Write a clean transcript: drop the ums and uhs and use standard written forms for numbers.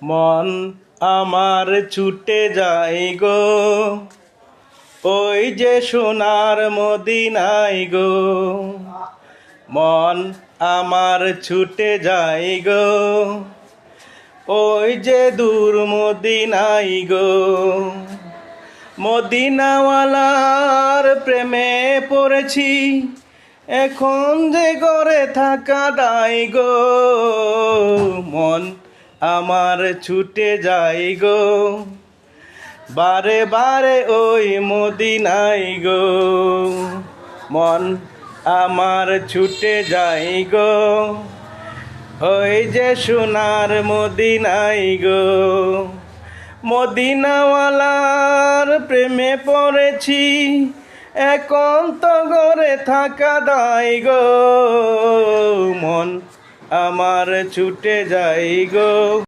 মন আমার ছুটে যায় গো, ওই যে সোনার মদিনায় গো। মন আমার ছুটে যায় গো, ওই যে দূর মদিনায় গো। মদিনাওয়ালার প্রেমে পড়েছি, এখন যে ঘরে থাকা দায় গো। মন আমার ছুটে যায় গো, বারে বারে ওই মদিনায় গো। মন আমার ছুটে যায় গো, ওই যে সোনার মদিনায় গো। মদিনাওয়ালার প্রেমে পড়েছি, এখন তো ঘরে থাকা দায় গো। মন আমার ছুটে যায় গো।